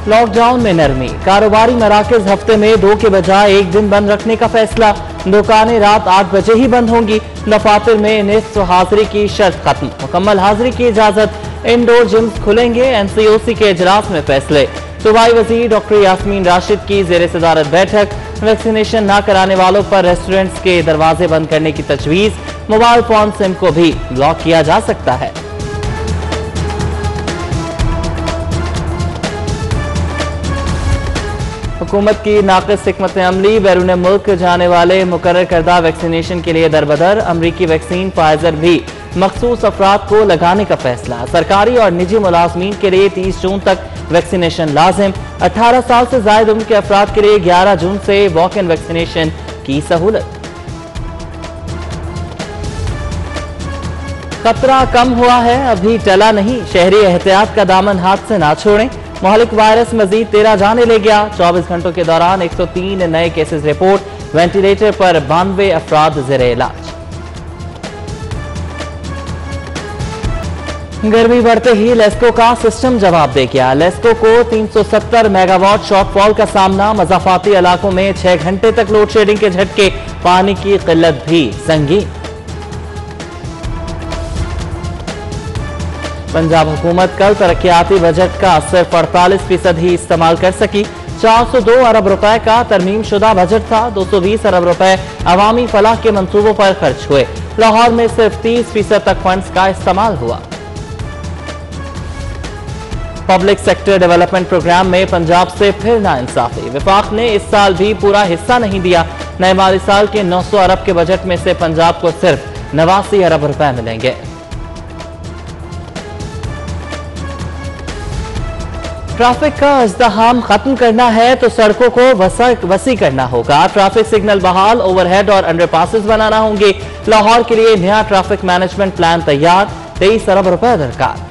Lockdown में नरमी, कारोबारी मराकज हफ्ते में 2 के बजाय 1 दिन बंद रखने का फैसला। दुकानें रात 8 बजे ही बंद होंगी। दफातर में निस्फ हाजिरी की शर्त खत्म, मुकम्मल हाजिरी की इजाजत। इंडोर जिम्स खुलेंगे, एनसीओसी के इजलास में फैसले। सूबाई वजीर डॉक्टर यास्मीन राशिद की जेर सदारत बैठक। वैक्सीनेशन न कराने वालों पर रेस्टोरेंट्स के दरवाजे बंद करने की तजवीज। मोबाइल फोन सिम को भी ब्लॉक किया जा सकता है। हुकूमत की नाक़िस हिकमत अमली, बैरून मुल्क जाने वाले मुकर्रर करदा वैक्सीनेशन के लिए दरबदर। अमरीकी वैक्सीन फाइजर भी मखसूस अफराद को लगाने का फैसला। सरकारी और निजी मुलाजमीन के लिए 30 जून तक वैक्सीनेशन लाजिम। 18 साल से जायद उम्र के अफराद के लिए 11 जून से वॉक इन वैक्सीनेशन की सहूलत। खतरा कम हुआ है, अभी टला नहीं। शहरी एहतियात का दामन हाथ से ना छोड़ें। मोहलिक वायरस मजीद 13 जाने ले गया। 24 घंटों के दौरान 103 नए केसेस रिपोर्ट। वेंटिलेटर पर 92 अफराद ज़ेरे इलाज। गर्मी बढ़ते ही लेस्को का सिस्टम जवाब दे गया। लेस्को को 370 मेगावाट शॉर्टफॉल का सामना। मज़ाफाती इलाकों में 6 घंटे तक लोड शेडिंग के झटके। पानी की किल्लत भी संगीन। पंजाब हुकूमत कल तरक्याती बजट का सिर्फ 48% ही इस्तेमाल कर सकी। 402 अरब रुपए का तरमीम शुदा बजट था। 220 अरब रुपए अवामी फलाह के मंसूबों पर खर्च हुए। लाहौर में सिर्फ 30% तक फंड्स का इस्तेमाल हुआ। पब्लिक सेक्टर डेवलपमेंट प्रोग्राम में पंजाब से फिर नाइंसाफी। विफाक ने इस साल भी पूरा हिस्सा नहीं दिया। नए माली साल के 900 अरब के बजट में से पंजाब को सिर्फ 89 अरब रुपए मिलेंगे। ट्रैफिक का इज़्दिहाम खत्म करना है तो सड़कों को वसी करना होगा। ट्रैफिक सिग्नल बहाल, ओवरहेड और अंडरपासेस बनाना होंगे। लाहौर के लिए नया ट्रैफिक मैनेजमेंट प्लान तैयार। 23 अरब रुपए दरकार।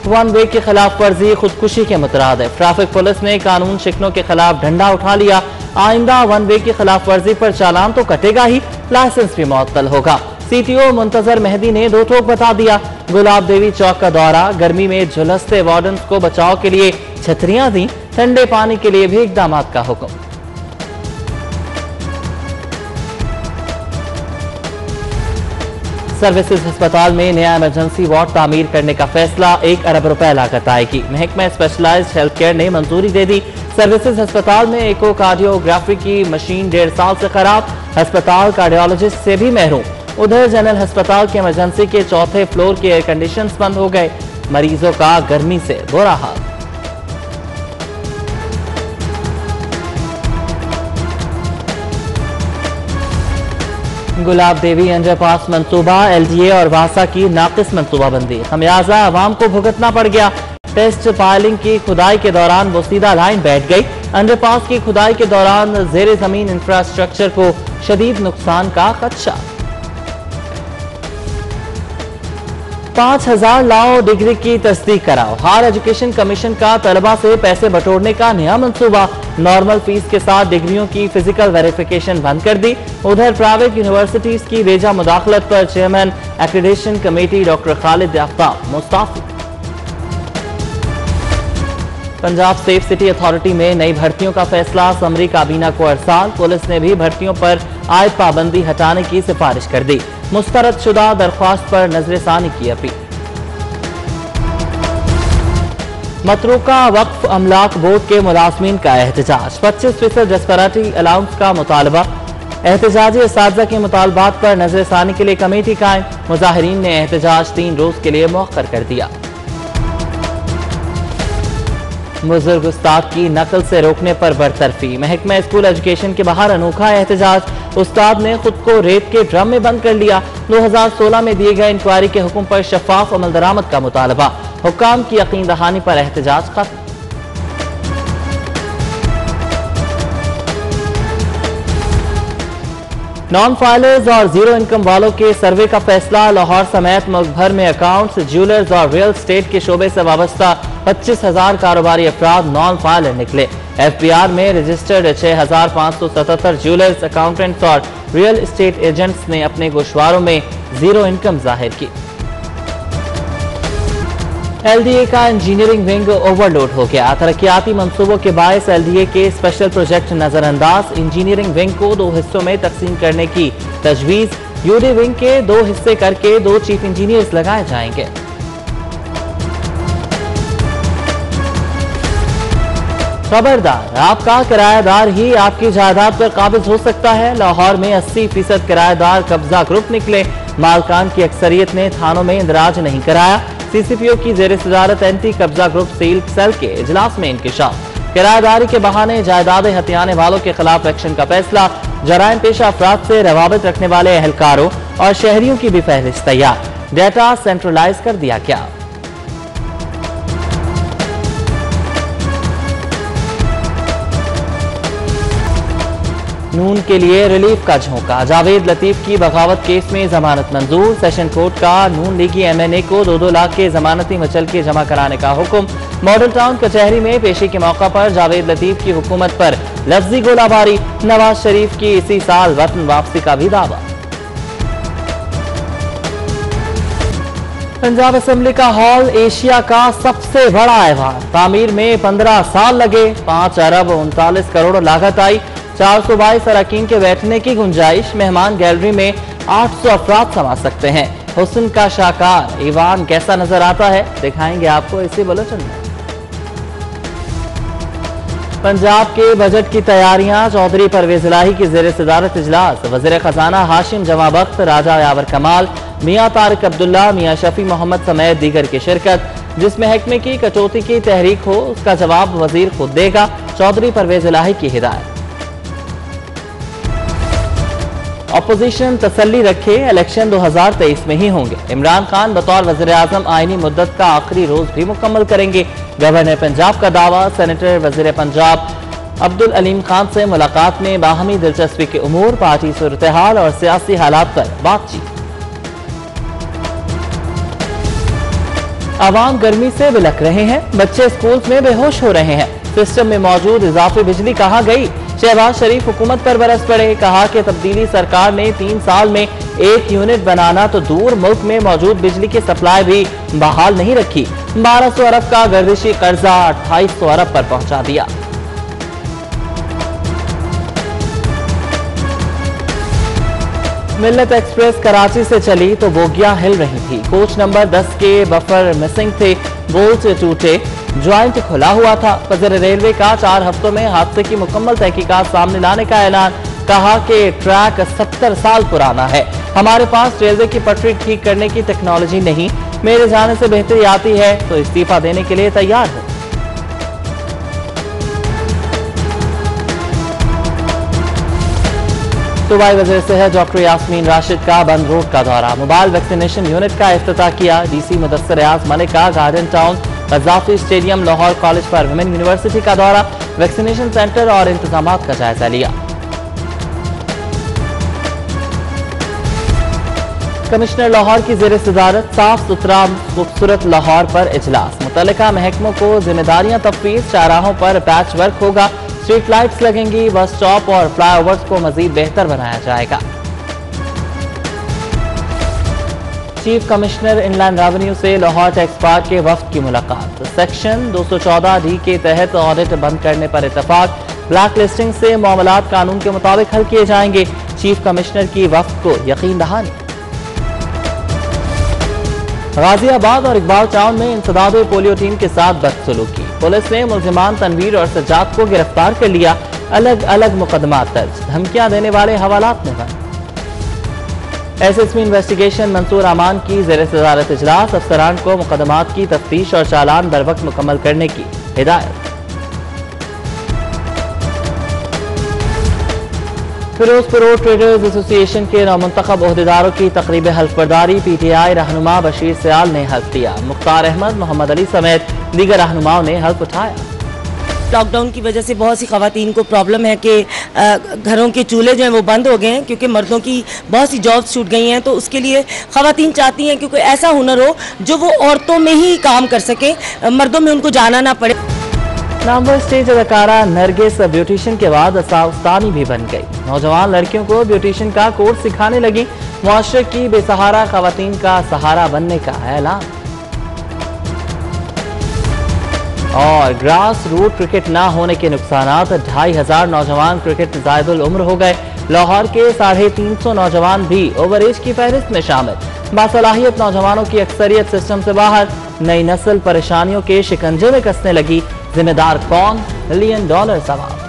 वन वे की खिलाफ वर्जी खुदकुशी के मुतरादिफ। ट्रैफिक पुलिस ने कानून शिकनों के खिलाफ डंडा उठा लिया। आइंदा वन वे की खिलाफ वर्जी पर चालान तो कटेगा ही, लाइसेंस भी मुअत्तल होगा। सीटीओ मुंतजर मेहदी ने दो टोक बता दिया। गुलाब देवी चौक का दौरा। गर्मी में झुलसते वार्डन्स को बचाव के लिए छतरियां दी। ठंडे पानी के लिए भी इकदाम का हुक्म। सर्विसेज अस्पताल में नया इमरजेंसी वार्ड तामीर करने का फैसला। 1 अरब रुपए लागत आएगी। महकमा स्पेशलाइज्ड हेल्थ केयर ने मंजूरी दे दी। सर्विसेज अस्पताल में इकोकार्डियोग्राफी की मशीन 1.5 साल से खराब। अस्पताल कार्डियोलॉजिस्ट से भी महरूम। उधर जनरल अस्पताल के इमरजेंसी के 4थे फ्लोर के एयर कंडीशंस बंद हो गए। मरीजों का गर्मी से बुरा हाल। गुलाब देवी अंडरपास मंसूबा। एलडीए और वासा की नाकिस मंसूबाबंदी। खमियाजा अवाम को भुगतना पड़ गया। टेस्ट पाइलिंग की खुदाई के दौरान वो सीधा लाइन बैठ गई। अंडरपास की खुदाई के दौरान जेर जमीन इंफ्रास्ट्रक्चर को शदीद नुकसान का खदशा। 5000 लाओ डिग्री की तस्दीक कराओ। हायर एजुकेशन कमीशन का तलबा से पैसे बटोरने का नया मंसूबा। नॉर्मल फीस के साथ डिग्रियों की फिजिकल वेरिफिकेशन बंद कर दी। उधर प्राइवेट यूनिवर्सिटीज की बेजा मुदाखलत पर chairman accreditation committee doctor Khalid Aftab Mustafi. Punjab safe city authority में नई भर्तियों का फैसला। समरी काबीना को अरसाल। पुलिस ने भी भर्तियों पर आयद पाबंदी हटाने की सिफारिश कर दी। मुस्तरद शुदा दरख्वास्त पर नजरसानी की अपील। मतरूका वक्फ अमलाक बोर्ड के मुलाजमीन का एहतजाज। 25% जस्पराटी अलाउंस का मुतालबा। एहतजाजी असातिज़ा के मुतालबात पर नजरसानी के लिए कमेटी कायम। मुजाहिरीन ने एहतजाज 3 रोज के लिए मौखर कर दिया। बुजुर्ग उस्ताद की नकल से रोकने पर बरतरफी। महकमा स्कूल एजुकेशन के बाहर अनोखा एहतजाज। उस्ताद ने खुद को रेत के ड्रम में बंद कर लिया। 2016 में दिए गए इंक्वायरी के हुक्म पर शफाफ अमल दरामद का मुतालबा। हुक्काम की यकीन दहानी पर एहतजाज खत्म। नॉन फाइलर्स और जीरो इनकम वालों के सर्वे का फैसला। लाहौर समेत मुल्क भर में अकाउंट्स, ज्वेलर्स और रियल स्टेट के शोबे से वाबस्ता 25,000 कारोबारी अफराद नॉन फाइलर निकले। एफबीआर में रजिस्टर्ड 6,577 ज्वेलर्स, अकाउंटेंट्स और रियल एस्टेट एजेंट्स ने अपने गोशवारों में जीरो इनकम जाहिर की। LDA का इंजीनियरिंग विंग ओवरलोड हो गया। तरक्याती मंसूबों के बायस LDA के स्पेशल प्रोजेक्ट नजरअंदाज। इंजीनियरिंग विंग को 2 हिस्सों में तकसीम करने की तजवीज। UD विंग के 2 हिस्से करके 2 चीफ इंजीनियर्स लगाए जाएंगे। खबरदार, आपका किराएदार ही आपकी जायदाद पर काबिज हो सकता है। लाहौर में 80% किराएदार कब्जा ग्रुप निकले। मालकान की अक्सरियत ने थानों में इंदराज नहीं कराया। CCPO की जेर सदारत एंटी कब्जा ग्रुप सेल के इजलास में इंकिशाफ। किराएदारी के बहाने जायदादें हथियाने वालों के खिलाफ एक्शन का फैसला। जराइम पेशा अफराद से रवाबित रखने वाले अहलकारों और शहरियों की भी फहरिस्त तैयार। डेटा सेंट्रलाइज कर दिया गया। नून के लिए रिलीफ का झोंका। जावेद लतीफ की बगावत केस में जमानत मंजूर। सेशन कोर्ट का नून लीगी MNA को 2-2 लाख के जमानती मचल के जमा कराने का हुक्म। मॉडल टाउन कचहरी में पेशी के मौका पर जावेद लतीफ की हुकूमत पर लफ्जी गोलाबारी। नवाज शरीफ की इसी साल वतन वापसी का भी दावा। पंजाब असेंबली का हॉल एशिया का सबसे बड़ा ऐवान। तामीर में 15 साल लगे। 5 अरब 39 करोड़ लागत आई। 422 अरकान के बैठने की गुंजाइश। मेहमान गैलरी में 800 अफराद समा सकते हैं। हुस्न का शाकार ईवान कैसा नजर आता है, दिखाएंगे आपको इसी बुलेटिन में। पंजाब के बजट की तैयारियां। चौधरी परवेज इलाही की जेर सदारत इजलास। वज़ीर खजाना हाशिम जमाबख्त, राजा यावर कमाल, मियां तारिक अब्दुल्ला, मियां शफी मोहम्मद समेत दीगर की शिरकत। जिस महकमे की कटौती की तहरीक हो उसका जवाब वजीर खुद देगा। चौधरी परवेज इलाही की हिदायत। अपोजिशन तसल्ली रखे, इलेक्शन 2023 में ही होंगे। इमरान खान बतौर वज़ीर आज़म आईनी मुद्दत का आखिरी रोज भी मुकम्मल करेंगे। गवर्नर पंजाब का दावा। सेनेटर वज़ीर पंजाब अब्दुल अलीम खान से मुलाकात में बाहमी दिलचस्पी के उमूर, पार्टी सूरत-ए-हाल और सियासी हालात पर बातचीत। आवाम गर्मी से बिलख रहे हैं। बच्चे स्कूल में बेहोश हो रहे हैं। सिस्टम में मौजूद इजाफी बिजली कहाँ गई? शहबाज शरीफ हुकूमत पर बरस पड़े। कहा कि तब्दीली सरकार ने 3 साल में 1 यूनिट बनाना तो दूर, मुल्क में मौजूद बिजली की सप्लाई भी बहाल नहीं रखी। 1200 अरब का गर्दिशी कर्जा 2800 अरब पर पहुंचा दिया। मिल्लत एक्सप्रेस कराची से चली तो बोगियां हिल रही थी। कोच नंबर 10 के बफर मिसिंग थे, बोल्ट टूटे, ज्वाइंट खुला हुआ था। वज़ीर रेलवे का 4 हफ्तों में हादसे की मुकम्मल तहकीकात सामने लाने का ऐलान। कहा कि ट्रैक 70 साल पुराना है। हमारे पास रेलवे की पटरी ठीक करने की टेक्नोलॉजी नहीं। मेरे जाने से बेहतरी आती है तो इस्तीफा देने के लिए तैयार हूं। सूबाई वज़ीर सेहत डॉक्टर यास्मीन राशिद का बंद रोड का दौरा। मोबाइल वैक्सीनेशन यूनिट का इफ्तिताह किया। DC मुदस्सिर रियाज मलिक का garden town, Gaddafi stadium, Lahore college for women university का दौरा। वैक्सीनेशन सेंटर और इंतजामात का जायजा लिया। कमिश्नर लाहौर की जेर सदारत साफ सुथरा खूबसूरत लाहौर पर इजलास। मुतल्लिका महकमों को जिम्मेदारियां तफवीज़। चौराहों पर पैच वर्क होगा। स्ट्रीट लाइट्स लगेंगी। बस स्टॉप और फ्लाईओवर्स को मजीद बेहतर बनाया जाएगा। चीफ कमिश्नर इनलैंड रेवेन्यू से लाहौर टैक्स पार्क के वफ्द की मुलाकात। सेक्शन 214D के तहत ऑडिट बंद करने पर इत्तफाक। ब्लैक लिस्टिंग से मामलात कानून के मुताबिक हल किए जाएंगे। चीफ कमिश्नर की वफ्द को यकीन दहानी। गाजियाबाद और इकबाल टाउन में इंसदाद पोलियो टीम के साथ बदसलूकी। पुलिस ने मुलजिमान तनवीर और सज्जाद को गिरफ्तार कर लिया। अलग अलग मुकदमात दर्ज। धमकियां देने वाले हवालात में बंद। SSP इन्वेस्टिगेशन मंसूर अमान की जेर सदारत इजलास। अफसरान को मुकदमात की तफ्तीश और चालान बरवक्त मुकम्मल करने की हिदायत। फिरोजपुर रोड ट्रेडर्स एसोसिएशन के नामुंतखब ओहदेदारों की तकरीब हल्फबरदारी। PTI रहनुमा बशीर सयाल ने हल्फ दिया। मुख्तार अहमद, मोहम्मद अली समेत दीगर रहनुमाओं ने हल्फ उठाया। लॉकडाउन की वजह से बहुत सी खवातीन को प्रॉब्लम है कि घरों के चूल्हे जो हैं वो बंद हो गए हैं, क्योंकि मर्दों की बहुत सी जॉब्स छूट गई हैं। तो उसके लिए खवातीन चाहती हैं कि कोई ऐसा हुनर हो जो वो औरतों में ही काम कर सके, मर्दों में उनको जाना ना पड़े। नामवर स्टेज अदाकारा नरगिस ब्यूटिशियन के बाद उस्तानी भी बन गई। नौजवान लड़कियों को ब्यूटिशियन का कोर्स सिखाने लगी। मुआशरे की बेसहारा खवातीन का सहारा बनने का ऐलान। और ग्रास रूट क्रिकेट ना होने के नुकसानात, 2500 नौजवान क्रिकेट जायदुल उम्र हो गए। लाहौर के 350 नौजवान भी ओवर एज की फहरिस्त में शामिल। बासलाहियत नौजवानों की अक्सरियत सिस्टम से बाहर। नई नस्ल परेशानियों के शिकंजे में कसने लगी। जिम्मेदार कौन? $1 मिलियन सवाल।